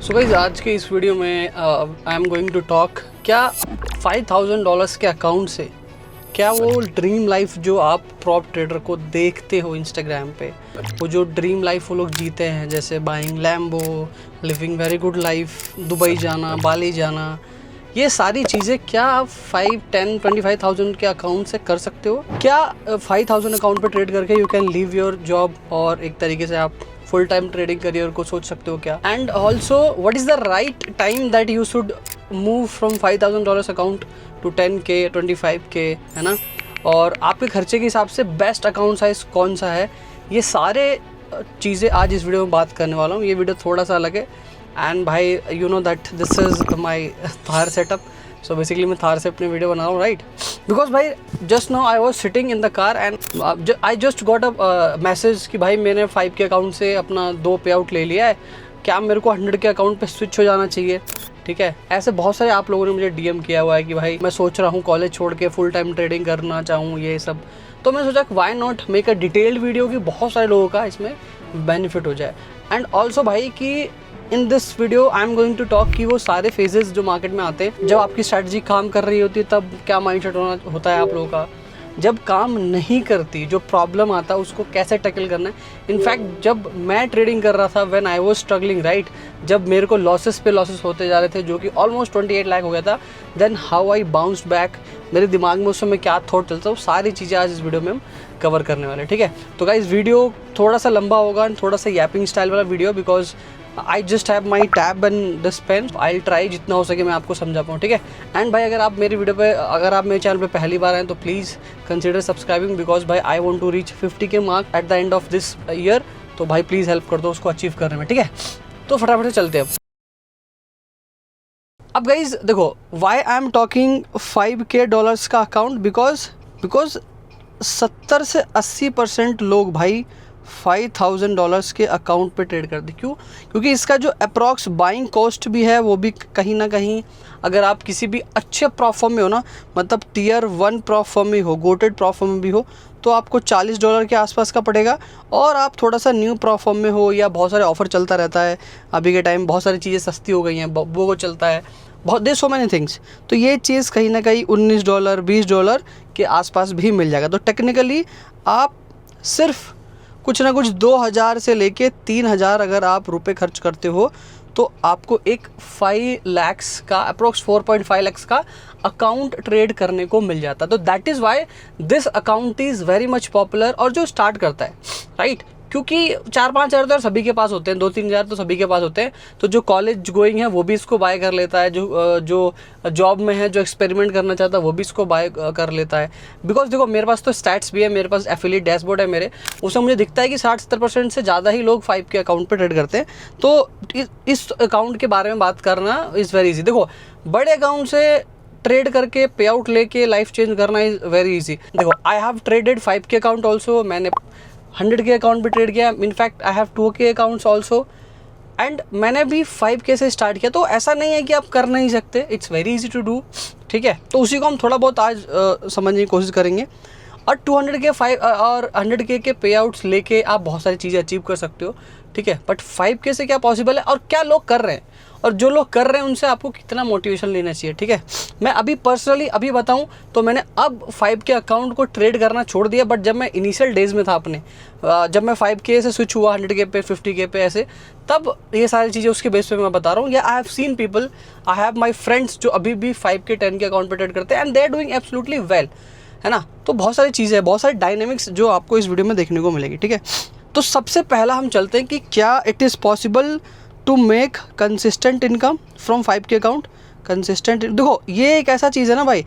So guys आज के इस वीडियो में I am going to talk क्या $5,000 के अकाउंट से क्या वो ड्रीम लाइफ जो आप प्रॉप ट्रेडर को देखते हो इंस्टाग्राम पे, वो जो ड्रीम लाइफ वो लोग जीते हैं, जैसे buying Lambo, living very good life, Dubai जाना, बाली जाना, ये सारी चीज़ें क्या आप 5, 10, 25,000 के अकाउंट से कर सकते हो? क्या 5,000 अकाउंट पे ट्रेड करके you can leave your job और एक तरीके से आप फुल टाइम ट्रेडिंग करियर को सोच सकते हो क्या? And also what is the right time that you should move from $5,000 account to 10K, 25K, है ना? और आपके खर्चे के हिसाब से बेस्ट अकाउंट साइज कौन सा है? ये सारे चीज़ें आज इस वीडियो में बात करने वाला हूँ। ये वीडियो थोड़ा सा अलग है एंड भाई you know that this is my Thar setup. So basically मैं थार से अपने वीडियो बना रहा हूँ, राइट? बिकॉज भाई just now I was sitting in the car and I just got a message कि भाई मैंने 5 के अकाउंट से अपना 2 पे आउट ले लिया है, क्या मेरे को 100 के अकाउंट पे स्विच हो जाना चाहिए? ठीक है, ऐसे बहुत सारे आप लोगों ने मुझे डीएम किया हुआ है कि भाई मैं सोच रहा हूँ कॉलेज छोड़ के फुल टाइम ट्रेडिंग करना चाहूँ, ये सब। तो मैं सोचा why not make a detailed video कि बहुत सारे लोगों का इसमें बेनिफिट हो जाए। एंड ऑल्सो भाई कि in this video I am going to talk कि वो सारे फेजेस जो मार्केट में आते हैं, जब आपकी स्ट्रैटेजी काम कर रही होती है तब क्या माइंडसेट होता है आप लोगों का, जब काम नहीं करती जो प्रॉब्लम आता है उसको कैसे टैकल करना है। इनफैक्ट जब मैं ट्रेडिंग कर रहा था, when I was struggling, right, जब मेरे को लॉसेस पे लॉसेस होते जा रहे थे जो कि ऑलमोस्ट 28 लाख हो गया था, then how I bounced back, मेरे दिमाग में उस समय क्या थॉट चलता है, वो सारी चीज़ें आज इस वीडियो में हम कवर करने वाले हैं। ठीक है, तो गाइस वीडियो थोड़ा सा लंबा होगा एंड थोड़ा सा यापिंग स्टाइल वाला video, because I just have my tab and this pen. I try जितना हो सके मैं आपको समझा पाऊँ, ठीक है? एंड भाई अगर आप मेरी वीडियो पे, अगर आप मेरे चैनल पे पहली बार आए तो प्लीज़ कंसिडर सब्सक्राइबिंग, बिकॉज भाई I want to reach 50K mark at the end of this year. तो भाई प्लीज़ हेल्प कर दो उसको अचीव करने में, ठीक है? तो फटाफट से चलते हैं अब गाइज देखो, Y I am talking $5K का अकाउंट, बिकॉज 70 से 80% लोग भाई $5,000 के अकाउंट पे ट्रेड करते। क्यों? क्योंकि इसका जो अप्रॉक्स बाइंग कॉस्ट भी है वो भी कहीं ना कहीं, अगर आप किसी भी अच्छे प्रॉप फर्म में हो ना, मतलब टियर 1 प्रॉप फर्म में हो, गोटेड प्रॉप फर्म में भी हो, तो आपको $40 के आसपास का पड़ेगा। और आप थोड़ा सा न्यू प्रॉप फर्म में हो या बहुत सारे ऑफर चलता रहता है अभी के टाइम, बहुत सारी चीज़ें सस्ती हो गई हैं, वो चलता है, बहुत देर सो मैनी थिंग्स, तो ये चीज़ कहीं ना कहीं $19, $20 के आसपास भी मिल जाएगा। तो टेक्निकली आप सिर्फ कुछ ना कुछ 2,000 से लेके 3,000 अगर आप रुपए खर्च करते हो तो आपको एक 5 lakhs का, अप्रोक्स 4.5 lakhs का अकाउंट ट्रेड करने को मिल जाता है। तो that is why this account is very much popular. और जो स्टार्ट करता है, राइट, क्योंकि 4-5 हज़ार तो सभी के पास होते हैं, 2-3 हज़ार तो सभी के पास होते हैं। तो जो कॉलेज गोइंग है वो भी इसको बाय कर लेता है, जो जॉब में है, जो एक्सपेरिमेंट करना चाहता है वो भी इसको बाय कर लेता है। बिकॉज देखो मेरे पास तो स्टैट्स भी है, मेरे पास एफिलिएट डैशबोर्ड है मेरे, उसमें मुझे दिखता है कि 60-70% से ज़्यादा ही लोग 5 के अकाउंट पर ट्रेड करते हैं। तो इस अकाउंट के बारे में बात करना इज़ वेरी ईजी। देखो बड़े अकाउंट से ट्रेड करके पे आउट लेके लाइफ चेंज करना इज़ वेरी ईजी। देखो आई हैव ट्रेडेड 5 के अकाउंट ऑल्सो, मैंने 100 के अकाउंट भी ट्रेड किया, इनफैक्ट आई हैव 2 के अकाउंट्स ऑल्सो, एंड मैंने भी 5K से स्टार्ट किया। तो ऐसा नहीं है कि आप कर नहीं सकते, it's very easy to do, ठीक है? तो उसी को हम थोड़ा बहुत आज समझने की कोशिश करेंगे। और 200 के 5 और 100K के पे आउट्स लेके आप बहुत सारी चीज़ें अचीव कर सकते हो, ठीक है? बट 5K से क्या पॉसिबल है और क्या लोग कर रहे हैं, और जो लोग कर रहे हैं उनसे आपको कितना मोटिवेशन लेना चाहिए, ठीक है? मैं अभी पर्सनली अभी बताऊं तो मैंने अब 5 के अकाउंट को ट्रेड करना छोड़ दिया। बट जब मैं इनिशियल डेज में था अपने, जब मैं 5K से स्विच हुआ 100K पे, 50K पे, ऐसे, तब ये सारी चीज़ें उसके बेस पे मैं बता रहा हूँ। या आई have seen people, I have my friends जो अभी भी 5K 10 के अकाउंट पे ट्रेड करते हैं and they are doing absolutely well, है ना? तो बहुत सारी चीज़ें हैं, बहुत सारी डायनेमिक्स जो आपको इस वीडियो में देखने को मिलेगी, ठीक है? तो सबसे पहला हम चलते हैं कि क्या it is possible to make consistent income from 5 के अकाउंट। कंसिस्टेंट, देखो ये एक ऐसा चीज़ है ना भाई,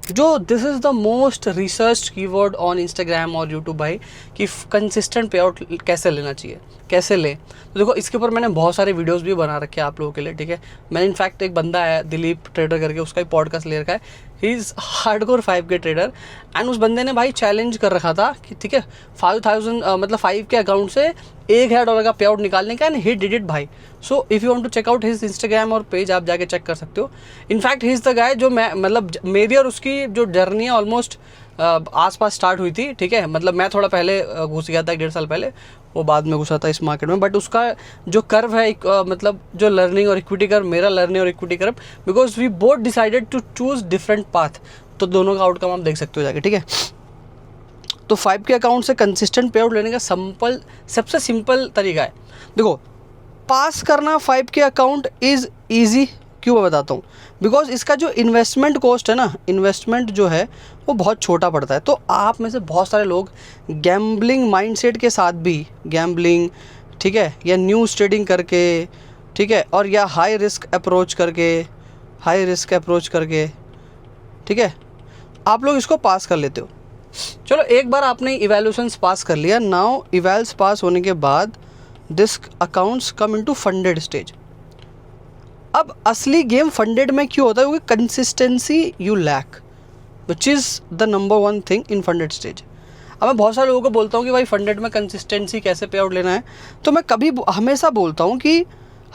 जो this is the most research keyword on Instagram और यूट्यूब भाई, कि कंसिस्टेंट पे आउट कैसे लेना चाहिए, कैसे लें। तो देखो इसके ऊपर मैंने बहुत सारे वीडियोस भी बना रखे हैं आप लोगों के लिए, ठीक है? मैंने इनफैक्ट एक बंदा है दिलीप ट्रेडर करके, उसका ही पॉडकास्ट ले रखा है, he is hardcore 5K trader, and उस बंदे ने भाई चैलेंज कर रखा था कि ठीक है 5,000 मतलब 5 के अकाउंट से $1,000 का पे आउट निकालने का, एंड ही डिड इट भाई। So if you want to check out his Instagram और पेज, आप जाके चेक कर सकते हो। In fact he is the guy जो मैं, मतलब मेरी और उसकी जो जर्नी है ऑलमोस्ट आसपास स्टार्ट हुई थी, ठीक है? मतलब मैं थोड़ा पहले घुस गया था 1.5 साल पहले, वो बाद में घुसा था इस मार्केट में, बट उसका जो कर्व है मतलब जो लर्निंग और इक्विटी कर्व, मेरा लर्निंग और equity curve, because we both decided to choose different path, तो दोनों का आउटकम आप देख सकते हो जाके, ठीक है। तो 5 के अकाउंट से कंसिस्टेंट पे आउट लेने का सबसे सिंपल तरीका है, देखो पास करना 5 के अकाउंट इज़ ईजी, क्यों मैं बताता हूँ, बिकॉज इसका जो इन्वेस्टमेंट कॉस्ट है ना, इन्वेस्टमेंट जो है वो बहुत छोटा पड़ता है। तो आप में से बहुत सारे लोग गैम्बलिंग माइंडसेट के साथ भी, गैम्बलिंग ठीक है, या न्यूज़ ट्रेडिंग करके, ठीक है, और या हाई रिस्क अप्रोच करके, ठीक है, आप लोग इसको पास कर लेते हो। चलो एक बार आपने इवैल्यूएशंस पास कर लिया, नाउ इवैल्स पास होने के बाद this accounts come into funded stage. अब असली गेम फंडेड में क्यों होता है, क्योंकि consistency you lack, which is the number 1 thing in funded stage. अब मैं बहुत सारे लोगों को बोलता हूँ कि भाई फंडेड में कंसिस्टेंसी कैसे पे आउट लेना है, तो मैं हमेशा बोलता हूँ कि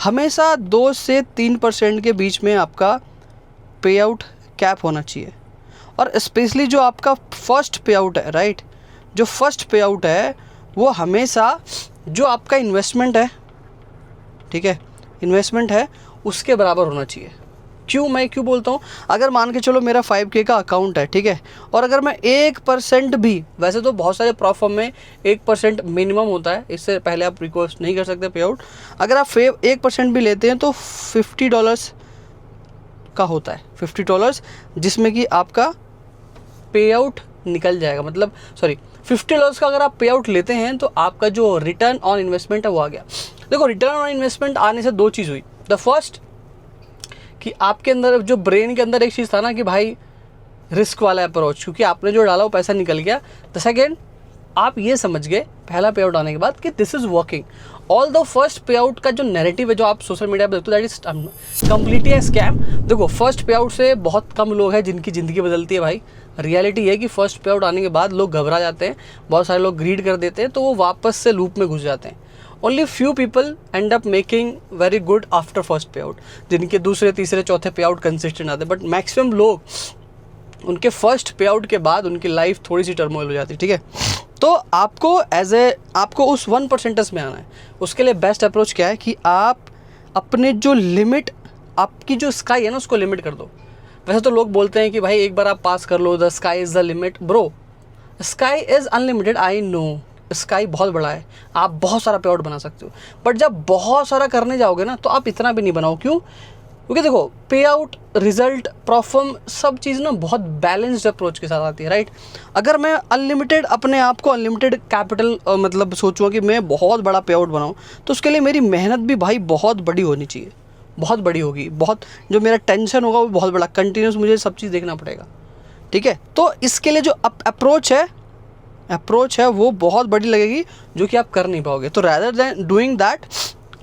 हमेशा 2 से 3% के बीच में आपका पे आउट कैप होना चाहिए, और स्पेशली जो आपका फर्स्ट पे आउट है, राइट, जो फर्स्ट पे आउट है वो हमेशा जो आपका इन्वेस्टमेंट है, ठीक है, इन्वेस्टमेंट है उसके बराबर होना चाहिए। मैं क्यों बोलता हूँ, अगर मान के चलो मेरा 5K का अकाउंट है, ठीक है, और अगर मैं 1% भी, वैसे तो बहुत सारे प्रॉप फर्म में 1% मिनिमम होता है, इससे पहले आप रिक्वेस्ट नहीं कर सकते पे आउट, अगर आप 1% भी लेते हैं तो $50 का होता है, $50, जिसमें कि आपका पे आउट निकल जाएगा, मतलब सॉरी $50 का अगर आप पे आउट लेते हैं तो आपका जो रिटर्न ऑन इन्वेस्टमेंट है वो आ गया। देखो रिटर्न ऑन इन्वेस्टमेंट आने से 2 चीज़ हुई, द फर्स्ट कि आपके अंदर जो ब्रेन के अंदर एक चीज़ था ना कि भाई रिस्क वाला अप्रोच, क्योंकि आपने जो डाला वो पैसा निकल गया। द सेकेंड, आप ये समझ गए पहला पे आउट आने के बाद कि this is working. All the first पे आउट का जो नैरेटिव है जो आप सोशल मीडिया पर देखते हो, that is completely a scam. देखो फर्स्ट पे आउट से बहुत कम लोग हैं जिनकी ज़िंदगी बदलती है भाई। रियलिटी है कि फर्स्ट पे आउट आने के बाद लोग घबरा जाते हैं, बहुत सारे लोग ग्रीड कर देते हैं, तो वो वापस से लूप में घुस जाते हैं। Only few people and up making very good after first पे आउट, जिनके दूसरे तीसरे चौथे पे आउट कंसिस्टेंट आते हैं, बट मैक्सिमम लोग उनके फर्स्ट पे आउट के बाद उनकी लाइफ थोड़ी सी टर्मोइल हो जाती है, ठीक है। तो आपको उस 1% में आना है। उसके लिए बेस्ट अप्रोच क्या है कि आप अपने जो लिमिट, आपकी जो स्काई है ना उसको लिमिट कर दो। वैसे तो लोग बोलते हैं कि भाई एक बार आप पास कर लो, the sky is the limit. Bro sky is unlimited, I know sky बहुत बड़ा है, आप बहुत सारा पे आउट बना सकते हो, बट जब बहुत सारा करने जाओगे ना तो आप इतना भी नहीं बनाओ। क्यों? क्योंकि देखो पे आउट, रिजल्ट, प्रॉफर्म सब चीज़ ना बहुत बैलेंस्ड अप्रोच के साथ आती है, राइट। अगर मैं अनलिमिटेड अपने आप को अनलिमिटेड कैपिटल मतलब सोचूँ कि मैं बहुत बड़ा पे आउट बनाऊँ, तो उसके लिए मेरी मेहनत भी भाई बहुत बड़ी होनी चाहिए, बहुत बड़ी होगी, बहुत जो मेरा टेंशन होगा वो बहुत बड़ा, कंटिन्यूस मुझे सब चीज़ देखना पड़ेगा, ठीक है। तो इसके लिए जो अप्रोच है वो बहुत बड़ी लगेगी जो कि आप कर नहीं पाओगे। तो रैदर देन डूइंग दैट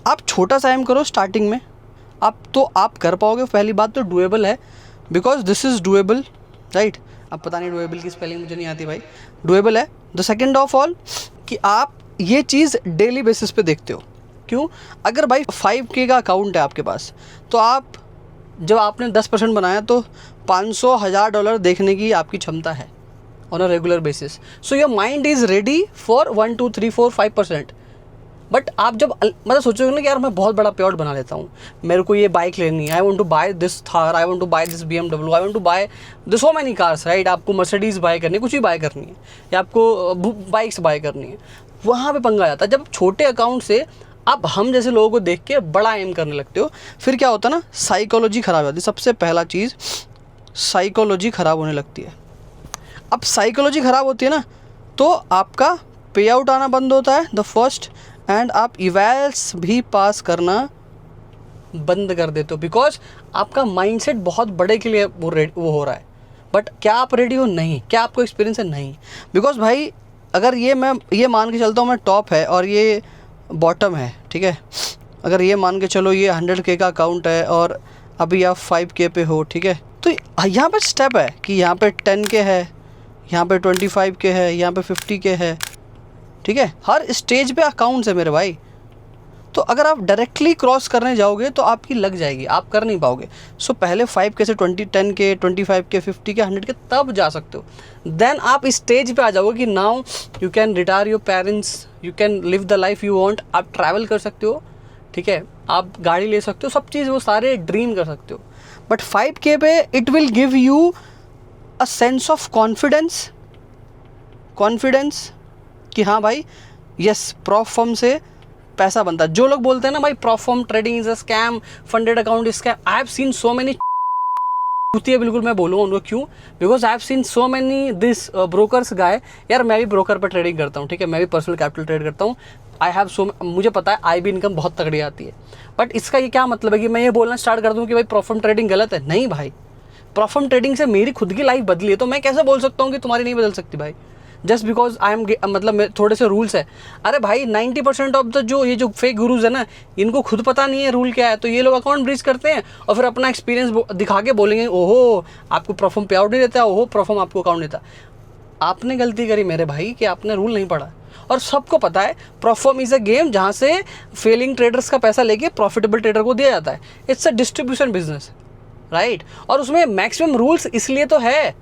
आप छोटा सा एम करो स्टार्टिंग में, आप कर पाओगे। पहली बात तो डुएबल है, because this is doable, right. अब पता नहीं डुएबल की स्पेलिंग मुझे नहीं आती भाई, डुएबल है। द सेकेंड ऑफ ऑल कि आप ये चीज़ डेली बेसिस पे देखते हो। क्यों? अगर भाई 5K का अकाउंट है आपके पास, तो आप जब आपने 10% बनाया तो $500,000 देखने की आपकी क्षमता है on a regular basis. So your mind is ready for 1 2 3 4 5%। But आप जब मतलब सोचोगे ना कि यार मैं बहुत बड़ा पे आउट बना लेता हूँ, मेरे को ये बाइक लेनी है, I want to buy this Thar, I want to buy this BMW, I want to buy this so many cars, right. आपको मर्सिडीज़ बाय करनी है, कुछ भी बाय करनी है, या आपको बाइक्स बाय करनी है, वहाँ पे पंगा आता है। जब छोटे अकाउंट से आप हम जैसे लोगों को देख के बड़ा एम करने लगते हो, फिर क्या होता है ना, साइकोलॉजी ख़राब हो जाती है। सबसे पहला चीज़ साइकोलॉजी ख़राब होने लगती है। अब साइकोलॉजी ख़राब होती है ना तो आपका पे आउट आना बंद होता है, द फर्स्ट, एंड आप इवैल्स भी पास करना बंद कर देते हो, बिकॉज आपका माइंडसेट बहुत बड़े के लिए वो हो रहा है। बट क्या आप रेडी हो? नहीं। क्या आपको एक्सपीरियंस है? नहीं। बिकॉज भाई अगर मैं ये मान के चलता हूँ मैं टॉप है और ये बॉटम है, ठीक है। अगर ये मान के चलो ये 100K का अकाउंट है और अभी आप 5K पे हो, ठीक है, तो यहाँ पे स्टेप है कि यहाँ पे 10K है, यहाँ पे 25K है, यहाँ पे 50K है, ठीक है। हर स्टेज पे अकाउंट्स है मेरे भाई। तो अगर आप डायरेक्टली क्रॉस करने जाओगे तो आपकी लग जाएगी, आप कर नहीं पाओगे। सो पहले 5K से 10K 25K 50K 100K तब जा सकते हो। देन आप इस स्टेज पे आ जाओगे कि now you can retire your parents, you can live the life you want. आप ट्रैवल कर सकते हो, ठीक है, आप गाड़ी ले सकते हो, सब चीज़ वो सारे ड्रीम कर सकते हो। बट 5K पे it will give you a sense of confidence कि हाँ भाई यस, प्रॉप फर्म से पैसा बनता है। जो लोग बोलते हैं ना भाई prop firm trading is a scam, funded account is scam, I have seen so many होती है, बिल्कुल मैं बोलूँगा उनको क्यों, because I have seen so many this brokers guy. यार मैं भी ब्रोकर पर ट्रेडिंग करता हूँ, ठीक है, मैं भी पर्सनल कैपिटल ट्रेड करता हूँ। आई हैव सो, मुझे पता है आई बी इनकम बहुत तगड़ी आती है। बट इसका ये क्या मतलब है कि मैं ये बोलना स्टार्ट कर दूँ कि भाई प्रॉप फर्म ट्रेडिंग गलत है? नहीं भाई, प्रॉप फर्म ट्रेडिंग से मेरी खुद की लाइफ बदली है, तो मैं कैसे बोल सकता हूँ कि तुम्हारी नहीं बदल सकती भाई, जस्ट बिकॉज आई एम, मतलब थोड़े से रूल्स है। अरे भाई 90% ऑफ द जो ये जो फेक गुरुज है ना, इनको खुद पता नहीं है रूल क्या है, तो ये लोग अकाउंट ब्रीच करते हैं और फिर अपना एक्सपीरियंस दिखा के बोलेंगे ओहो आपको परफॉर्म पे आउट नहीं देता, ओहो परफॉर्म आपको अकाउंट देता। आपने गलती करी मेरे भाई कि आपने रूल नहीं पढ़ा। और सबको पता है परफॉर्म इज अ गेम जहाँ से फेलिंग ट्रेडर्स का पैसा लेके प्रॉफिटेबल ट्रेडर को दिया जाता है। It's a distribution business, right. और उसमें मैक्सिमम रूल्स इसलिए तो है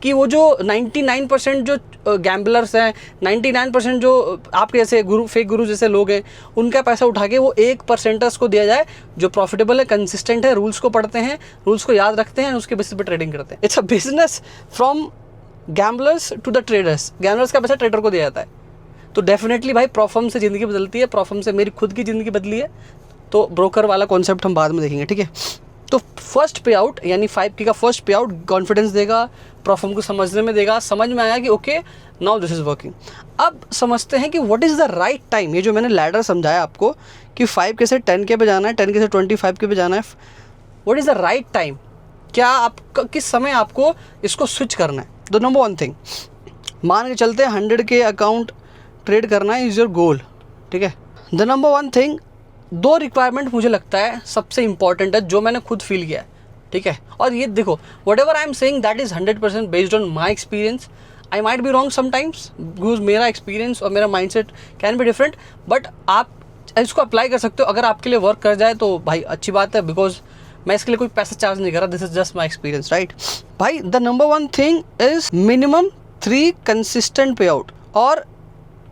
कि वो जो 99% जो गैम्बलर्स हैं, 99% जो आपके जैसे फेक गुरु जैसे लोग हैं, उनका पैसा उठा के वो 1% को दिया जाए जो प्रॉफिटेबल है, कंसिस्टेंट है, रूल्स को पढ़ते हैं, रूल्स को याद रखते हैं, उसके बेसिस पे ट्रेडिंग करते हैं। It's a business from gamblers to the traders. Gamblers का पैसा ट्रेडर को दिया जाता है। तो डेफिनेटली भाई प्रॉफर्म से ज़िंदगी बदलती है, प्रॉफर्म से मेरी खुद की ज़िंदगी बदली है। तो ब्रोकर वाला कॉन्सेप्ट हम बाद में देखेंगे, ठीक है। तो फर्स्ट पे आउट यानी 5K का फर्स्ट पे आउट कॉन्फिडेंस देगा, प्रॉफर्म को समझने में देगा, समझ में आया कि okay now this is working. अब समझते हैं कि what is the right time. ये जो मैंने लैडर समझाया आपको कि 5K से 10K पे जाना है, 10K से 25K पे जाना है, what is the right time, क्या आप किस समय आपको इसको स्विच करना है। तो नंबर 1 थिंग, मान के चलते हैं 100K अकाउंट ट्रेड करना इज़ योर गोल, ठीक है। द नंबर 1 थिंग, 2 रिक्वायरमेंट मुझे लगता है सबसे इंपॉर्टेंट है जो मैंने खुद फील किया है, ठीक है। और ये देखो what ever I am saying that is 100% based on my experience. I might be wrong sometimes because मेरा एक्सपीरियंस और मेरा mindset can be different, but आप इसको अप्लाई कर सकते हो। अगर आपके लिए वर्क कर जाए तो भाई अच्छी बात है, बिकॉज मैं इसके लिए कोई पैसा चार्ज नहीं कर रहा, this is just my experience, right भाई। The number 1 thing is minimum 3 consistent pay out. और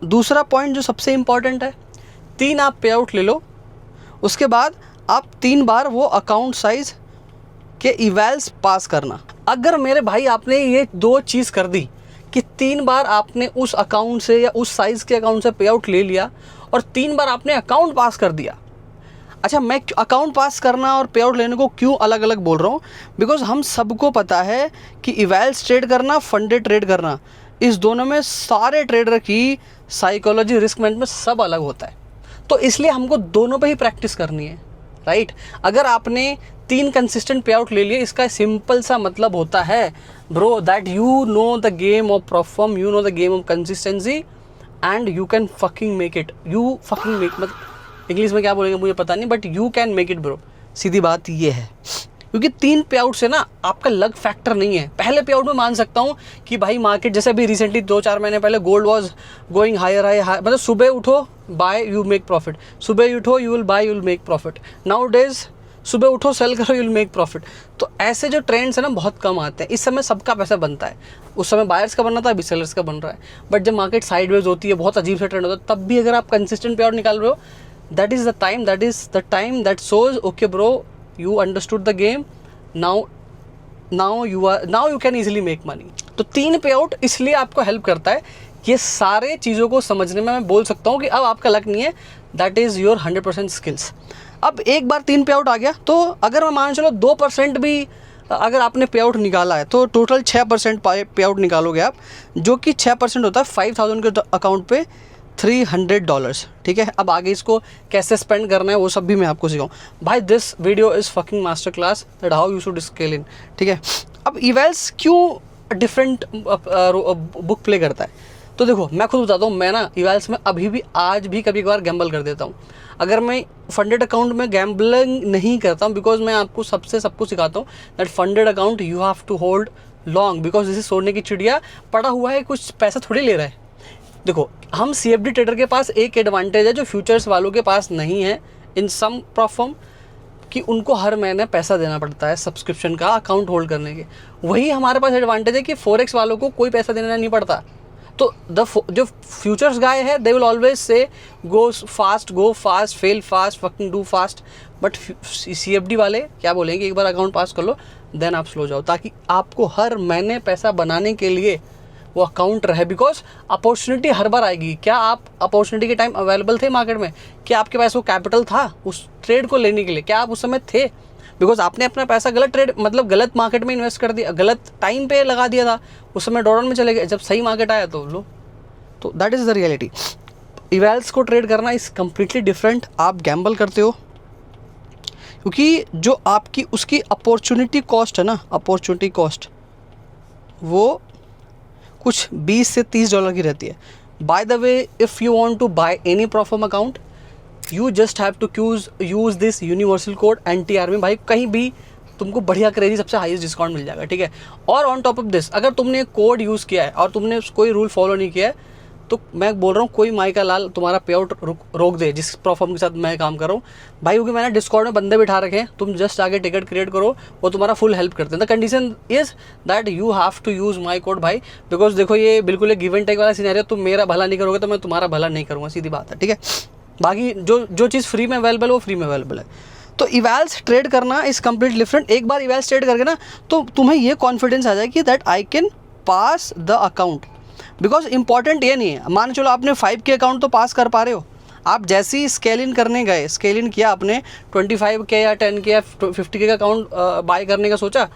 दूसरा पॉइंट जो सबसे इंपॉर्टेंट है, 3 आप पे आउट ले लो, उसके बाद आप 3 बार वो अकाउंट साइज के इवैल्स पास करना। अगर मेरे भाई आपने ये 2 चीज़ कर दी कि 3 बार आपने उस अकाउंट से या उस साइज़ के अकाउंट से पे आउट ले लिया और 3 बार आपने अकाउंट पास कर दिया। अच्छा, मैं अकाउंट पास करना और पे आउट लेने को क्यों अलग अलग बोल रहा हूँ, बिकॉज हम सबको पता है कि इवैल्स ट्रेड करना, फंडेड ट्रेड करना, इस दोनों में सारे ट्रेडर की साइकोलॉजी, रिस्क मैनेजमेंट सब अलग होता है। तो इसलिए हमको दोनों पे ही प्रैक्टिस करनी है, राइट। अगर आपने 3 कंसिस्टेंट पे आउट ले लिए, इसका सिंपल सा मतलब होता है bro that you know the game of perform, you know the game of consistency and you can fucking make it. You fucking make, मतलब इंग्लिश में क्या बोलेंगे मुझे पता नहीं, but you can make it bro. सीधी बात ये है, क्योंकि 3 पे आउट से ना आपका लक फैक्टर नहीं है। पहले पे आउट में मान सकता हूँ कि भाई मार्केट जैसे अभी रिसेंटली 2-4 महीने पहले gold was going higher high, मतलब सुबह उठो बाय यू मेक प्रॉफिट, सुबह उठो you will buy you will make profit. Nowadays सुबह उठो सेल करो यू विल मेक प्रॉफिट। तो ऐसे जो ट्रेंड्स है ना बहुत कम आते हैं। इस समय सबका पैसा बनता है, उस समय बायर्स का बनना था, अभी सेलर्स का बन रहा है। बट जब मार्केट साइडवेज होती है, बहुत अजीब सा ट्रेंड होता है, तब भी अगर आप कंसिस्टेंट पे आउट निकाल रहे हो, that is the time that shows okay bro you understood the game, now you can easily make money. तो 3 पे आउट इसलिए आपको हेल्प करता है, ये सारे चीज़ों को समझने में मैं बोल सकता हूँ कि अब आपका लक नहीं है, दैट इज़ योर 100% स्किल्स। अब एक बार 3 पे आउट आ गया, तो अगर मैं मान चलो 2% भी अगर आपने पे आउट निकाला है तो टोटल 6% पे आउट निकालोगे आप, जो कि 6% होता है 5000 के अकाउंट पे $300, ठीक है। अब आगे इसको कैसे स्पेंड करना है वो सब भी मैं आपको सिखाऊँ भाई। This video is fucking master class that how you should scale in, ठीक है। अब इवेल्स क्यों डिफरेंट बुक प्ले करता है, तो देखो मैं खुद बताता हूँ, मैं ना इवेल्स में अभी भी आज भी कभी कभार गैम्बल कर देता हूँ। अगर मैं फंडेड अकाउंट में गैम्बलिंग नहीं करता हूँ, बिकॉज मैं आपको सब कुछ सिखाता हूँ that funded account you have to hold long, because जैसे सोने की चिड़िया पड़ा हुआ है, कुछ पैसा थोड़ी ले रहा है। देखो हम CFD ट्रेडर के पास एक एडवांटेज है जो फ्यूचर्स वालों के पास नहीं है इन सम प्रोफॉर्म, कि उनको हर महीने पैसा देना पड़ता है सब्सक्रिप्शन का अकाउंट होल्ड करने के। वही हमारे पास एडवांटेज है कि फॉरेक्स वालों को कोई पैसा देना नहीं पड़ता। तो जो फ्यूचर्स गाय है they will always say go fast fail fast fucking do fast, but CFD वाले क्या बोलेंगे, एक बार अकाउंट पास कर लो देन आप स्लो जाओ, ताकि आपको हर महीने पैसा बनाने के लिए वो अकाउंट रहे। बिकॉज अपॉर्चुनिटी हर बार आएगी। क्या आप अपॉर्चुनिटी के टाइम अवेलेबल थे मार्केट में? क्या आपके पास वो कैपिटल था उस ट्रेड को लेने के लिए? क्या आप उस समय थे? बिकॉज आपने अपना पैसा गलत ट्रेड मतलब गलत मार्केट में इन्वेस्ट कर दिया, गलत टाइम पे लगा दिया था, उस समय डाउन में चले गए, जब सही मार्केट आया तो लो। तो दैट इज़ द रियलिटी। इवेल्स को ट्रेड करना इज़ कम्प्लीटली डिफरेंट। आप गैम्बल करते हो क्योंकि जो आपकी उसकी अपॉर्चुनिटी कॉस्ट है ना, अपॉर्चुनिटी कॉस्ट वो कुछ 20 से 30 डॉलर की रहती है। By the way, if you want to buy any prop firm account you just have to use this universal code NTRM। भाई कहीं भी तुमको बढ़िया क्रेजी सबसे हाईएस्ट डिस्काउंट मिल जाएगा, ठीक है। और ऑन टॉप ऑफ दिस, अगर तुमने कोड यूज़ किया है और तुमने कोई रूल फॉलो नहीं किया है, तो मैं बोल रहा हूँ कोई माई का लाल तुम्हारा पे आउट रोक दे जिस प्रोफॉर्म के साथ मैं काम कर रहा हूँ भाई, क्योंकि मैंने डिस्कॉर्ड में बंदे बिठा रखे हैं, तुम जस्ट आगे टिकट क्रिएट करो, वो तुम्हारा फुल हेल्प करते हैं। The condition is that you have to use my code भाई, बिकॉज देखो ये बिल्कुल एक गिव एंड टेक वाला सिनेरियो, तुम मेरा भला नहीं करोगे तो मैं तुम्हारा भला नहीं करूँगा, सीधी बात है, ठीक है। बाकी जो चीज़ फ्री में अवेलेबल है वो फ्री में अवेलेबल है। तो इवेल्स ट्रेड करना इज़ कम्प्लीट डिफरेंट। एक बार इवेल्स ट्रेड करके ना तो तुम्हें ये कॉन्फिडेंस आ जाएगी that I can pass the account. Because important ये नहीं है, मान चलो आपने 5K अकाउंट तो पास कर पा रहे हो, आप जैसे ही स्केल इन करने गए, स्केल इन किया आपने 25K या 10K या 50K का अकाउंट बाय करने का सोचा,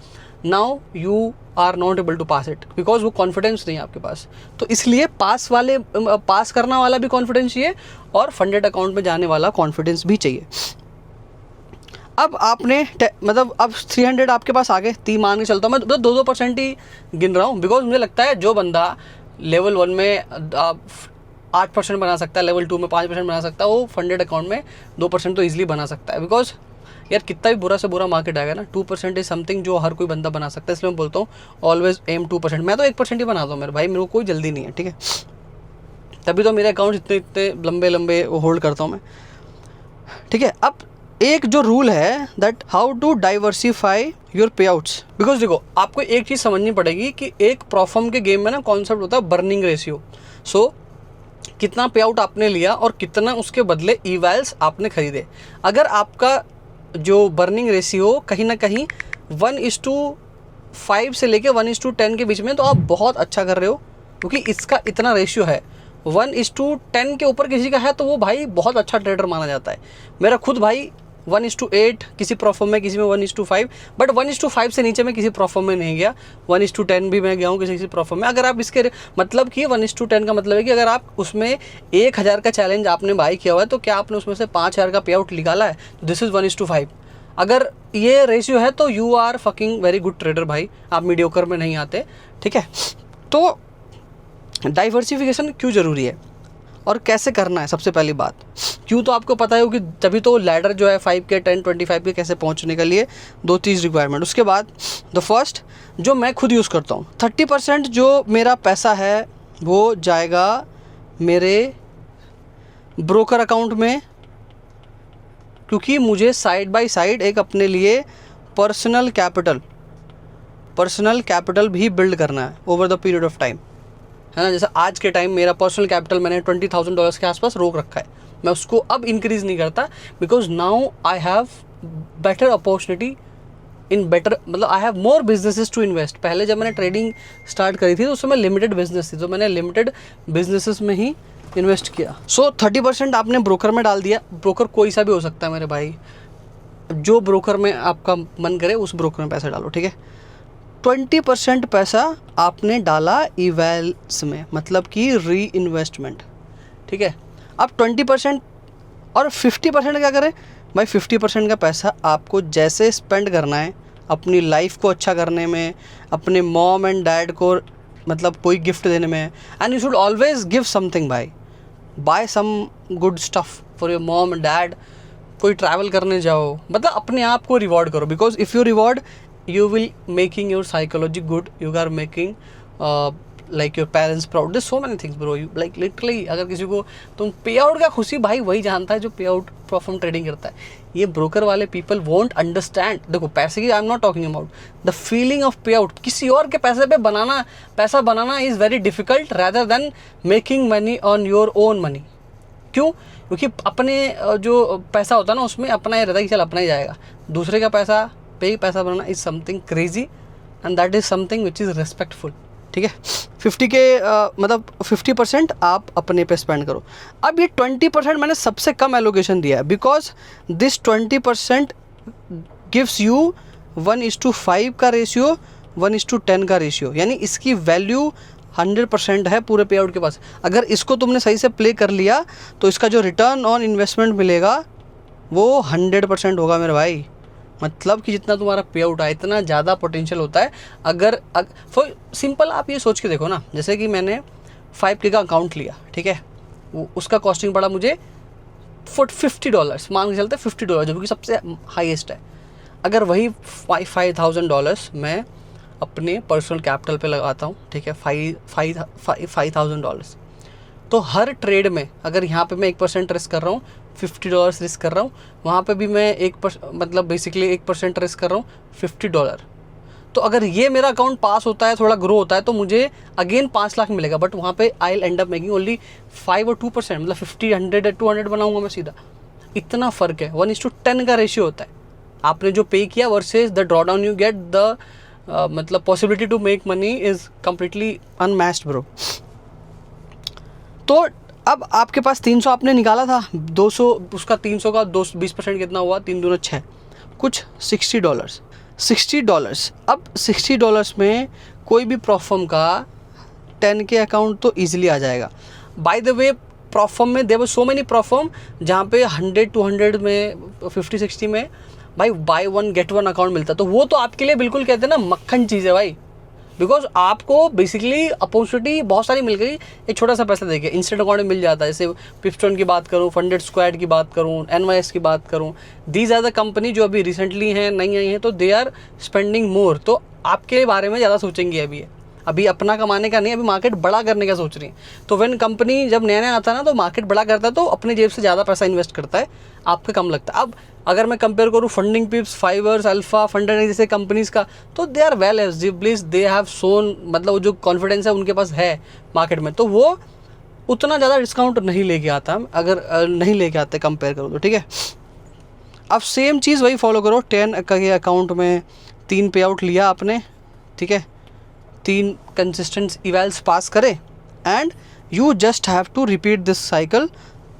now you are not able to pass it because वो कॉन्फिडेंस नहीं है आपके पास। तो इसलिए पास करना वाला भी कॉन्फिडेंस चाहिए और फंडेड अकाउंट में जाने वाला कॉन्फिडेंस भी चाहिए। अब आपने मतलब अब 300 आपके पास आ गए, मान के चलता हूँ मैं 2% ही गिन रहा हूँ, बिकॉज मुझे लगता है जो बंदा लेवल 1 में 8% बना सकता है, लेवल 2 में 5% बना सकता है, वो फंडेड अकाउंट में 2% तो ईजिली बना सकता है। बिकॉज यार कितना भी बुरा से बुरा मार्केट आएगा ना, 2% इज समथिंग जो हर कोई बंदा बना सकता है। इसलिए मैं बोलता हूँ ऑलवेज एम 2%। मैं तो 1% ही बनाता हूँ मेरे भाई, मेरे को कोई जल्दी नहीं है, ठीक है। तभी तो मेरे अकाउंट इतने लंबे होल्ड करता हूँ मैं, ठीक है। अब एक जो रूल है that how to diversify your payouts. Because देखो आपको एक चीज़ समझनी पड़ेगी कि एक प्रोफॉर्म के गेम में ना कॉन्सेप्ट होता है बर्निंग रेशियो। सो कितना पे आउट आपने लिया और कितना उसके बदले इवेल्स आपने खरीदे। अगर आपका जो बर्निंग रेशियो कहीं ना कहीं 1:5 से लेके 1:10 के बीच में, तो आप बहुत अच्छा कर रहे हो, क्योंकि इसका इतना रेशियो है। 1:10 के ऊपर किसी का है तो वो भाई बहुत अच्छा ट्रेडर माना जाता है। मेरा खुद भाई 1:8 किसी प्रोफॉर्म में, किसी में 1:5, बट 1:5 से नीचे मैं किसी प्रोफॉर्म में नहीं गया। 1:10 भी मैं गया हूँ किसी प्रोफॉर्म में। अगर आप इसके मतलब कि 1:10 का मतलब है कि अगर आप उसमें 1000 का चैलेंज आपने बाई किया हुआ है, तो क्या आपने उसमें से 5000 का पे आउट निकाला है, तो दिस इज़ 1:5। अगर ये रेशियो है तो you are fucking very good trader भाई, आप मीडियोकर में नहीं आते, ठीक है। तो डाइवर्सिफिकेशन क्यों ज़रूरी है और कैसे करना है? सबसे पहली बात, क्यों तो आपको पता है कि तभी तो लैडर जो है 5K 10 25 के कैसे पहुंचने के लिए 2 चीज़ रिक्वायरमेंट। उसके बाद द फर्स्ट जो मैं खुद यूज़ करता हूँ, 30% जो मेरा पैसा है वो जाएगा मेरे ब्रोकर अकाउंट में, क्योंकि मुझे साइड बाय साइड एक अपने लिए पर्सनल कैपिटल भी बिल्ड करना है over the period of time, है ना। जैसे आज के टाइम मेरा पर्सनल कैपिटल मैंने $20,000 के आसपास रोक रखा है, मैं उसको अब इंक्रीज़ नहीं करता, because now I have better opportunity in better, मतलब I have more businesses to invest. पहले जब मैंने ट्रेडिंग स्टार्ट करी थी तो उस समय लिमिटेड बिजनेस थी, तो मैंने लिमिटेड बिजनेसेस में ही इन्वेस्ट किया। सो 30% आपने ब्रोकर में डाल दिया। ब्रोकर कोई सा भी हो सकता है मेरे भाई, जो ब्रोकर में आपका मन करे उस ब्रोकर में पैसा डालो, ठीक है। 20% पैसा आपने डाला इवेल्स में, मतलब कि री इन्वेस्टमेंट, ठीक है। अब 20% और 50% क्या करें भाई? 50% का पैसा आपको जैसे स्पेंड करना है अपनी लाइफ को अच्छा करने में, अपने मॉम एंड डैड को मतलब कोई गिफ्ट देने में। And you should always give something भाई, buy some good stuff for your mom and dad. कोई ट्रैवल करने जाओ, मतलब अपने आप को रिवॉर्ड करो, because if you reward you will making your psychology good, you are making like your parents proud, this so many things bro, you like literally अगर किसी को तुम पे आउट का खुशी भाई वही जानता है जो पे आउट परफॉर्म ट्रेडिंग करता है। ये ब्रोकर वाले पीपल वोंट अंडरस्टैंड। देखो पैसे की I am not talking about the feeling of pay out, किसी और के पैसे पे पैसा बनाना is very difficult rather than making money on your own money. क्यों? क्योंकि अपने जो पैसा होता है ना उसमें अपना ही रहता है कि चल अपना ही जाएगा, दूसरे का पैसा पे पैसा बनाना is something crazy and that is something which is respectful. ठीक है, 50 के मतलब 50% आप अपने पे स्पेंड करो। अब ये 20% मैंने सबसे कम एलोकेशन दिया है बिकॉज दिस 20% गिव्स यू 1:5 का रेशियो, 1:10 का रेशियो, यानी इसकी वैल्यू 100% है पूरे पे आउट के पास। अगर इसको तुमने सही से प्ले कर लिया तो इसका जो रिटर्न ऑन इन्वेस्टमेंट मिलेगा वो 100% होगा मेरे भाई। मतलब कि जितना तुम्हारा पे आउट है इतना ज़्यादा पोटेंशियल होता है। अगर फॉर सिंपल आप ये सोच के देखो ना, जैसे कि मैंने 5K का अकाउंट लिया, ठीक है, उसका कॉस्टिंग पड़ा मुझे $50, मान के चलते $50 जो कि सबसे हाईएस्ट है। अगर वही $5,000 मैं अपने पर्सनल कैपिटल पे लगाता हूँ, ठीक है, $5,000, तो हर ट्रेड में अगर यहाँ पे मैं 1% रिस्क कर रहा हूँ, $50 रिस्क कर रहा हूँ, वहाँ पे भी मैं मतलब बेसिकली 1% रिस्क कर रहा हूँ, $50। तो अगर ये मेरा अकाउंट पास होता है, थोड़ा ग्रो होता है, तो मुझे अगेन 5 लाख मिलेगा, बट वहाँ पे I will and up making only 5 और 2%, मतलब 50, 100 200 बनाऊंगा मैं सीधा। इतना फ़र्क है, 1:10 का रेशियो होता है। आपने जो पे किया versus the draw down you get, the मतलब possibility to make money is completely unmatched bro. तो अब आपके पास 300 आपने निकाला था, 200 उसका 300 का 20% कितना हुआ, 3 दूना 6, कुछ $60। अब $60 में कोई भी प्रॉफर्म का 10K अकाउंट तो ईजिली आ जाएगा। बाय द वे प्रॉफर्म में देयर वर सो मेनी प्रॉफर्म जहाँ पे 100 200 में 50 60 में भाई बाय 1 गेट 1 अकाउंट मिलता है। तो वो तो आपके लिए बिल्कुल कहते हैं ना मक्खन चीज़ है भाई, बिकॉज आपको बेसिकली अपॉर्चुनिटी बहुत सारी मिल गई एक छोटा सा पैसा देके, इंस्टेंट अकाउंट में मिल जाता है। जैसे पिपस्टोन की बात करूँ, फंडेड स्क्वाड की बात करूँ, NYS की बात करूँ, दीज आर द कंपनी जो अभी रिसेंटली हैं, नई आई हैं, तो दे आर स्पेंडिंग मोर, तो आपके बारे में ज़्यादा सोचेंगे। अभी अपना कमाने का नहीं, अभी मार्केट बड़ा करने का सोच रही है। तो व्हेन कंपनी जब नया नया आता है ना तो मार्केट बड़ा करता है, तो अपने जेब से ज़्यादा पैसा इन्वेस्ट करता है, आपका कम लगता है। अब अगर मैं कंपेयर करूँ Funding Pips, Fivers, Alpha, Funder जैसे कंपनीज़ का, तो they are well established, they have shown, मतलब जो कॉन्फिडेंस है उनके पास है मार्केट में, तो वो उतना ज़्यादा डिस्काउंट नहीं लेके आता, अगर नहीं लेके आते कंपेयर करो तो, ठीक है। अब सेम चीज़ वही फॉलो करो, 10 के अकाउंट में 3 पे आउट लिया आपने, ठीक है, 3 कंसिस्टेंट इवेल्स पास करे and you just have to repeat this cycle,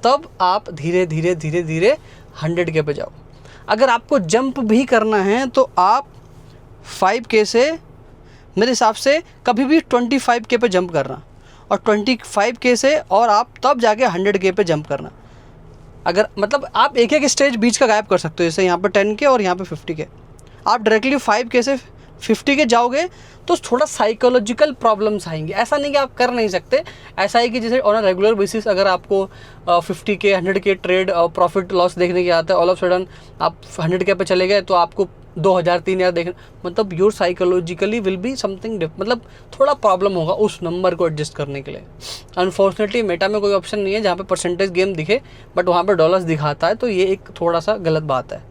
तब आप धीरे धीरे धीरे धीरे 100K पे जाओ। अगर आपको जंप भी करना है तो आप 5K से मेरे हिसाब से कभी भी 25K पे जंप करना, और 25K से और आप तब जाके 100K पे जंप करना। अगर मतलब आप एक एक स्टेज बीच का गायब कर सकते हो, जैसे यहाँ पे 10K और यहाँ पे 50K, आप डायरेक्टली 5K से 50K जाओगे तो थोड़ा साइकोलॉजिकल प्रॉब्लम्स आएंगे। ऐसा नहीं कि आप कर नहीं सकते, ऐसा है कि जैसे ऑन अ रेगुलर बेसिस अगर आपको 50K 100K trade profit loss देखने के आता है, ऑल ऑफ सडन आप 100K पे चले गए तो आपको 2000 3000 देखना, मतलब your psychologically will be something मतलब थोड़ा प्रॉब्लम होगा उस नंबर को एडजस्ट करने के लिए। अनफॉर्चुनेटली मेटा में कोई ऑप्शन नहीं है जहाँ पे परसेंटेज गेम दिखे बट वहाँ पे डॉलर्स दिखाता है, तो ये एक थोड़ा सा गलत बात है।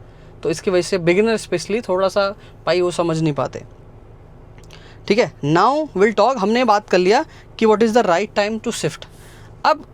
तो इसकी वजह से बिगिनर स्पेशली थोड़ा सा भाई वो समझ नहीं पाते, ठीक है। नाउ विल टॉक, हमने बात कर लिया कि what is the right time to shift. अब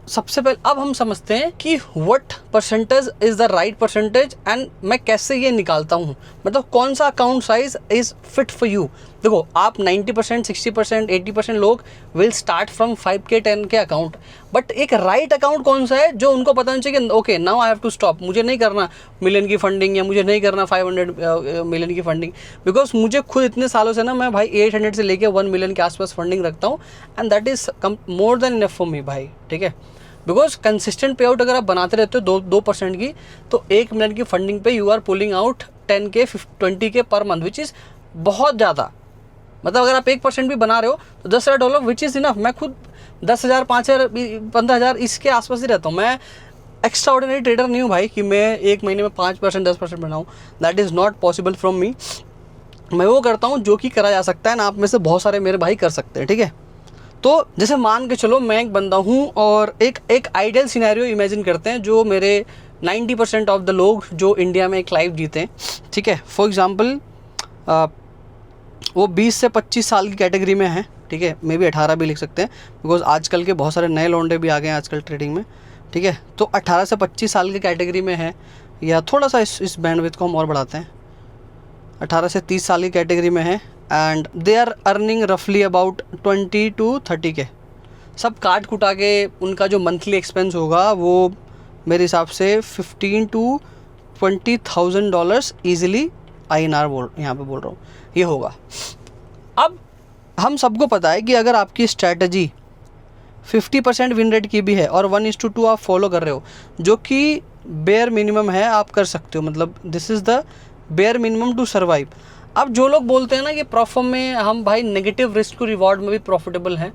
सबसे पहले अब हम समझते हैं कि what percentage is the right percentage and मैं कैसे ये निकालता हूँ, मतलब कौन सा account size is fit for you. देखो आप 90% 60% 80% लोग will start from 5K 10K account, but एक राइट अकाउंट कौन सा है जो उनको पता नहीं चाहिए कि okay now I have to stop, मुझे नहीं करना मिलियन की फंडिंग या मुझे नहीं करना 500 मिलियन की फंडिंग, बिकॉज मुझे खुद इतने सालों से ना मैं भाई 800 से लेके 1 मिलियन के आसपास फंडिंग रखता हूँ and that is more than enough for me भाई, ठीक है। बिकॉज कंसिस्टेंट पे आउट अगर आप बनाते रहते हो 2% की, तो 1 मिलियन की फंडिंग पे you are pulling out 10K 20K per month, which is बहुत ज़्यादा। मतलब अगर आप 1% भी बना रहे हो तो $10,000 विच इज़ इनफ। मैं खुद 10,000 5,000 15,000 इसके आसपास ही रहता हूँ। मैं एक्स्ट्रा ऑर्डिनरी ट्रेडर नहीं हूँ भाई कि मैं एक महीने में 5% 10% बनाऊँ, that is not possible from me. मैं वो करता हूँ जो कि करा जा सकता है ना, आप में से बहुत सारे मेरे भाई कर सकते हैं, ठीक है। तो जैसे मान के चलो मैं एक बंदा हूँ और एक आइडियल सिनेरियो इमेजिन करते हैं जो मेरे 90% ऑफ द लोग जो इंडिया में एक लाइफ जीते हैं, ठीक है। फॉर एग्ज़ाम्पल वो 20 से 25 साल की कैटेगरी में है, ठीक है, मे भी 18 भी लिख सकते हैं, बिकॉज आजकल के बहुत सारे नए लौंडे भी आ गए हैं आजकल ट्रेडिंग में, ठीक है। तो 18 से 25 साल की कैटेगरी में है, या थोड़ा सा इस बैंडविड्थ को हम और बढ़ाते हैं, 18 से 30 साल की कैटेगरी में है, एंड दे आर अर्निंग रफली अबाउट 20 to 30 के। सब काट कुटा के उनका जो मंथली एक्सपेंस होगा वो मेरे हिसाब से 15 to 20,000 डॉलर्स ईजिली INR यहाँ पे बोल रहा हूँ ये होगा। अब हम सबको पता है कि अगर आपकी स्ट्रैटेजी 50% विन रेट की भी है और 1:2 आप फॉलो कर रहे हो, जो कि बेयर मिनिमम है, आप कर सकते हो, मतलब this is the bare minimum to survive. अब जो लोग बोलते हैं ना कि प्रॉफिट में हम भाई नेगेटिव रिस्क टू रिवॉर्ड में भी प्रॉफिटेबल हैं,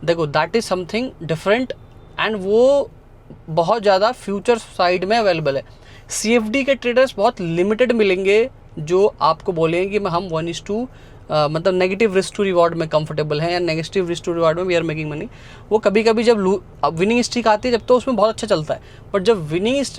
देखो that is something different, and वो बहुत ज़्यादा फ्यूचर साइड में अवेलेबल है। CFD के ट्रेडर्स बहुत लिमिटेड मिलेंगे जो आपको बोलेंगे कि हम 1:2 मतलब नेगेटिव रिस्क टू रिवॉर्ड में कंफर्टेबल हैं, या नेगेटिव रिस्क टू रिवॉर्ड में वी आर मेकिंग मनी। वो कभी कभी जब विनिंग स्ट्रीक आती है जब तो उसमें बहुत अच्छा चलता है, बट जब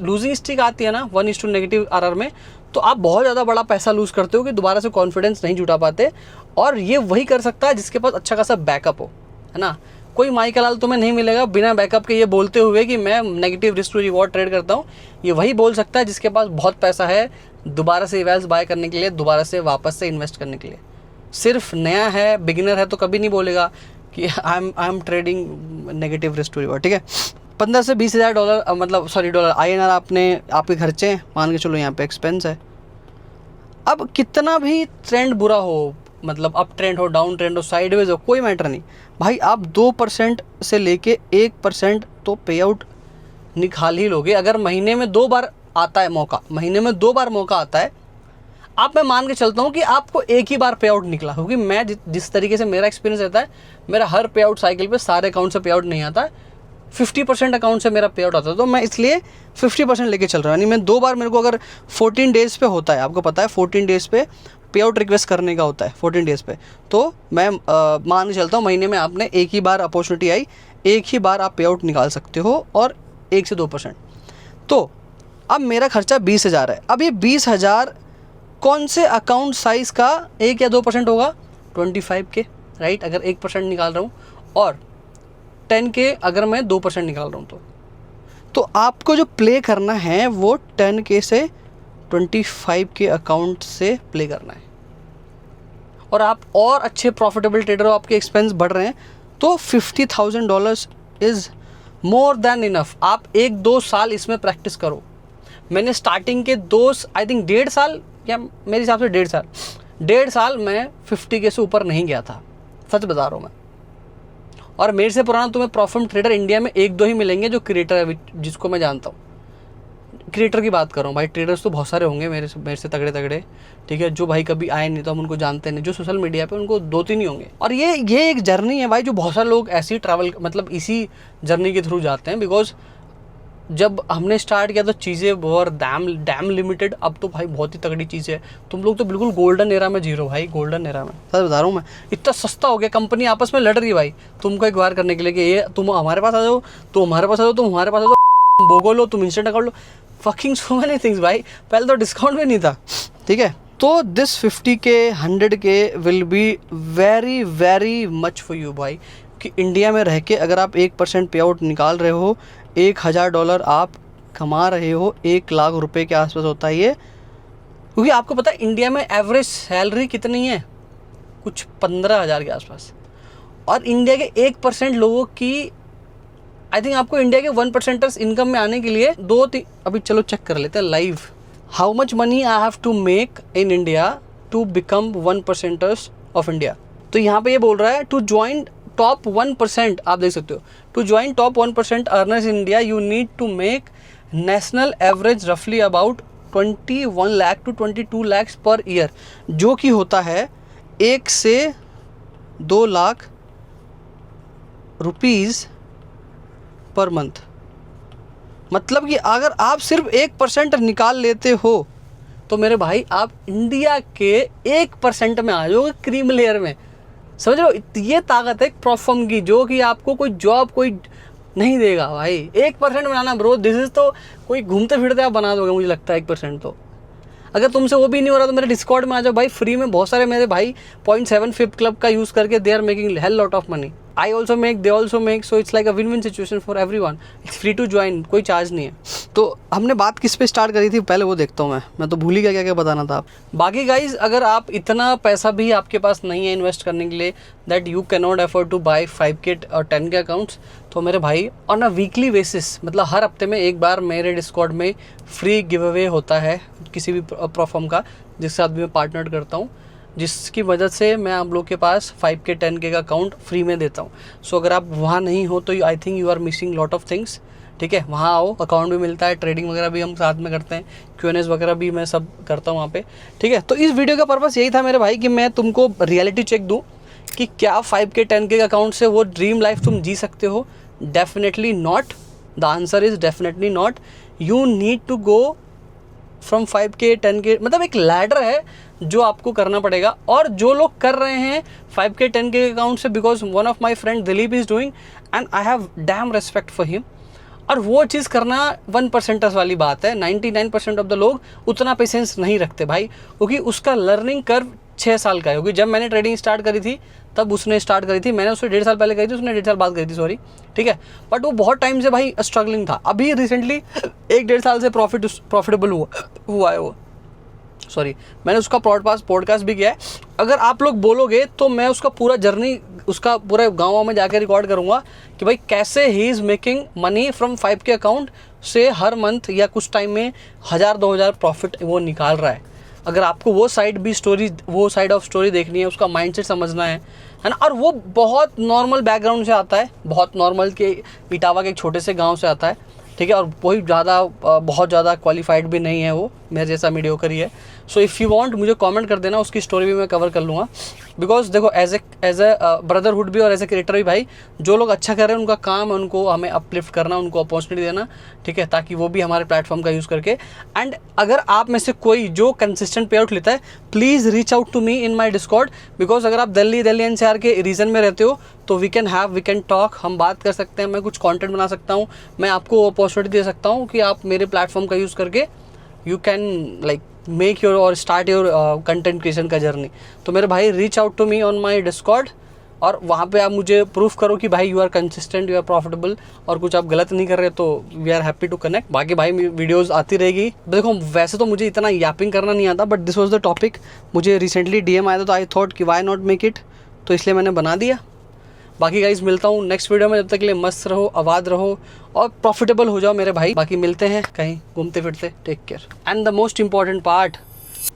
लूजिंग स्ट्रीक आती है ना 1:2 नेगेटिव RR में, तो आप बहुत ज़्यादा बड़ा पैसा लूज़ करते हो कि दोबारा से कॉन्फिडेंस नहीं जुटा पाते। और ये वही कर सकता है जिसके पास अच्छा खासा बैकअप हो, है ना। कोई माइकल लाल तुम्हें नहीं मिलेगा बिना बैकअप के ये बोलते हुए कि मैं negative risk to reward trade करता हूँ। ये वही बोल सकता है जिसके पास बहुत पैसा है दोबारा से वेल्स बाय करने के लिए, दोबारा से वापस से इन्वेस्ट करने के लिए। सिर्फ नया है, बिगिनर है, तो कभी नहीं बोलेगा कि I am trading negative risk to reward, ठीक है। 15 से 20,000 डॉलर मतलब सॉरी डॉलर INR आपके खर्चे हैं, मान के चलो यहाँ पे एक्सपेंस है। अब कितना भी ट्रेंड बुरा हो, मतलब अप ट्रेंड हो, डाउन ट्रेंड हो, साइडवेज हो, कोई मैटर नहीं भाई, आप 2% से लेके 1% तो पे आउट निकाल ही लोगे। अगर महीने में 2 बार आता है मौका, महीने में 2 बार मौका आता है, आप मैं मान के चलता हूँ कि आपको एक ही बार पे आउट निकला, क्योंकि मैं जिस तरीके से मेरा एक्सपीरियंस रहता है, मेरा हर पे आउट साइकिल पे सारे अकाउंट से पे आउट नहीं आता है, 50% अकाउंट से मेरा पे आउट आता है, तो मैं इसलिए 50% लेके चल रहा हूँ। यानी मैं 2 बार, मेरे को अगर 14 डेज़ पे होता है, आपको पता है 14 डेज़ पे पे आउट रिक्वेस्ट करने का होता है 14 डेज़ पे, तो मैं मान के चलता हूँ महीने में आपने एक ही बार अपॉर्चुनिटी आई, एक ही बार आप पे आउट निकाल सकते हो, और 1 से 2%। तो अब मेरा खर्चा 20,000 है। अब ये 20,000 कौन से अकाउंट साइज़ का 1 या 2% होगा? 25 के, राइट, अगर 1% निकाल रहा हूँ, और 10 के अगर मैं 2% निकाल रहा हूँ, तो आपको जो प्ले करना है वो 10 के से 25 के अकाउंट से प्ले करना है। और आप और अच्छे प्रॉफिटेबल ट्रेडर हो, आपके एक्सपेंस बढ़ रहे हैं, तो $50,000 इज़ मोर देन इनफ। आप 1-2 साल इसमें प्रैक्टिस करो। मैंने स्टार्टिंग के 1.5 साल, या मेरे हिसाब से 1.5 साल मैं 50 के से ऊपर नहीं गया था, सच बता रहा हूँ मैं। और मेरे से पुराना तुम्हें प्रॉफिट ट्रेडर इंडिया में 1-2 ही मिलेंगे जो क्रिएटर है, जिसको मैं जानता हूँ। क्रिएटर की बात कर रहा हूँ भाई, ट्रेडर्स तो बहुत सारे होंगे मेरे से तगड़े, ठीक है, जो भाई कभी आए नहीं तो हम उनको जानते नहीं, जो सोशल मीडिया पे उनको 2-3 ही होंगे। और ये एक जर्नी है भाई, जो बहुत सारे लोग ऐसे ही ट्रैवल, मतलब इसी जर्नी के थ्रू जाते हैं। बिकॉज जब हमने स्टार्ट किया तो चीज़ें बहुत डैम लिमिटेड, अब तो भाई बहुत ही तगड़ी चीज़ है। तुम लोग तो बिल्कुल गोल्डन एरा में जी रहे हो भाई, गोल्डन एरा में, सर बता रहा हूँ मैं। इतना सस्ता हो गया, कंपनी आपस में लड़ रही है भाई तुमको एक्वायर करने के लिए कि ये तुम हमारे पास आ जाओ, तुम हमारे पास आ जाओ, तुम हमारे पास आ जाओ, बोगो लो, तुम इंस्टेंट अकाउंट लो, फकिंग सो मेनी थिंग्स भाई। पहले तो डिस्काउंट भी नहीं था, ठीक है। तो this 50K 100K will be very very much for you भाई, कि इंडिया में रह के अगर आप 1% पे आउट निकाल रहे हो, $1,000 आप कमा रहे हो, 1 लाख रुपए के आसपास होता है ये। क्योंकि आपको पता है इंडिया में एवरेज सैलरी कितनी है? कुछ 15,000 के आसपास। और इंडिया के 1% लोगों की, आई थिंक आपको इंडिया के 1% इनकम में आने के लिए अभी चलो चेक कर लेते हैं live, how much money I have to make in India to become 1% of India. तो यहाँ पे ये बोल रहा है टू ज्वाइन टॉप 1%, आप देख सकते हो, to join top 1% earners in India you need to make national average रफली about 21 lakh to 22 lakh per year, जो कि होता है 1 से 2 लाख रुपीज़ पर मंथ। मतलब कि अगर आप सिर्फ 1% निकाल लेते हो तो मेरे भाई आप इंडिया के 1% में आ जाओगे, क्रीम लेयर में। समझ लो, ये ताकत है प्रॉप फर्म की, जो कि आपको कोई जॉब कोई नहीं देगा भाई। 1% बनाना ब्रो, दिस इज तो कोई घूमते फिरते आप बना दोगे मुझे लगता है 1%। तो अगर तुमसे वो भी नहीं हो रहा तो मेरे डिस्कॉर्ड में आ जाओ भाई, फ्री में बहुत सारे मेरे भाई 0.75 क्लब का यूज़ करके they are making hell lot of money. I also make, they also make, so it's like a win win situation for everyone. It's free to join, कोई चार्ज नहीं है। तो हमने बात किस पे स्टार्ट करी थी, पहले वो देखता हूँ मैं तो भूल ही गया क्या क्या बताना था। बाकी गाइज, अगर आप इतना पैसा भी आपके पास नहीं है इन्वेस्ट करने के लिए, that you can not afford two by 5K और 10K अकाउंट्स, तो मेरे भाई ऑन अ वीकली बेसिस, मतलब हर हफ्ते में एक बार मेरे डिस्कॉर्ड में फ्री गिव अवे होता है किसी भी प्रोफॉर्म का, जिसके साथ भी मैं पार्टनर करता हूँ, जिसकी वजह से मैं आप लोग के पास 5K 10K का अकाउंट फ्री में देता हूँ। सो अगर आप वहाँ नहीं हो तो I think you are missing lot of things. ठीक है, वहाँ आओ, अकाउंट भी मिलता है, ट्रेडिंग वगैरह भी हम साथ में करते हैं, Q&As वगैरह भी मैं सब करता हूँ वहाँ पे। ठीक है, तो इस वीडियो का पर्पस यही था मेरे भाई कि मैं तुमको रियलिटी चेक दूँ कि क्या 5K 10K अकाउंट से वो ड्रीम लाइफ तुम जी सकते हो। Definitely not, the answer is definitely not. You need to go from 5K 10K, मतलब एक लैडर है जो आपको करना पड़ेगा। और जो लोग कर रहे हैं 5K 10K अकाउंट से, because one of my friend Dilip is doing and I have dam respect for him. और वो चीज़ करना 1% वाली बात है। 99% ऑफ द लोग उतना पेशेंस नहीं रखते भाई, क्योंकि उसका लर्निंग कर्व 6 साल का है। क्योंकि जब मैंने ट्रेडिंग स्टार्ट करी थी तब उसने स्टार्ट करी थी, मैंने उससे 1.5 साल पहले करी थी, उसने 1.5 साल बाद करी थी, सॉरी। ठीक है, बट वो बहुत टाइम से भाई स्ट्रगलिंग था। अभी रिसेंटली 1-1.5 साल से प्रॉफिटेबल हुआ है वो, सॉरी। मैंने उसका पॉडकास्ट भी किया है। अगर आप लोग बोलोगे तो मैं उसका पूरा जर्नी, उसका पूरे गाँव में जाकर रिकॉर्ड करूँगा कि भाई कैसे he is making money from 5K account से हर मंथ या कुछ टाइम में 1000-2000 प्रॉफिट वो निकाल रहा है। अगर आपको वो साइड ऑफ स्टोरी देखनी है, उसका माइंडसेट समझना है ना। और वो बहुत नॉर्मल बैकग्राउंड से आता है, बहुत नॉर्मल के इटावा के एक छोटे से गांव से आता है। ठीक है, और कोई बहुत ज़्यादा क्वालिफाइड भी नहीं है, वो मेरे जैसा मीडियोकर ही है। सो इफ़ यू वांट, मुझे कमेंट कर देना, उसकी स्टोरी भी मैं कवर कर लूँगा। बिकॉज देखो, एज ए ब्रदरहुड भी और एज ए क्रिएटर भी भाई, जो लोग अच्छा कर रहे हैं उनका काम है उनको हमें अपलिफ्ट करना, उनको अपॉर्चुनिटी देना। ठीक है, ताकि वो भी हमारे प्लेटफॉर्म का यूज़ करके। एंड अगर आप में से कोई जो कंसिस्टेंट पे आउट लेता है, please reach out to me in my Discord. Because अगर आप दिल्ली NCR के रीजन में रहते हो तो वी कैन टॉक, हम बात कर सकते हैं, मैं कुछ कंटेंट बना सकता हूँ, मैं आपको अपॉर्चुनिटी दे सकता हूँ कि आप मेरे प्लेटफॉर्म का यूज़ करके you can like make your और स्टार्ट योर कंटेंट क्रिएशन का जर्नी। तो मेरे भाई, reach out to me on my Discord, और वहाँ पे आप मुझे प्रूफ करो कि भाई you are consistent, you are profitable, और कुछ आप गलत नहीं कर रहे, तो we are happy to connect. बाकी भाई वीडियोस आती रहेगी। देखो, वैसे तो मुझे इतना यापिंग करना नहीं आता, but this was the topic. मुझे रिसेंटली DM आया था, तो आई थॉट कि वाई नॉट मेक इट, तो इसलिए मैंने बना दिया। बाकी गाइज, मिलता हूँ नेक्स्ट वीडियो में। जब तक के लिए मस्त रहो, आबाद रहो और प्रॉफिटेबल हो जाओ मेरे भाई। बाकी मिलते हैं कहीं घूमते फिरते। Take care. And the most important part,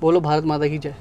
बोलो भारत माता की जय।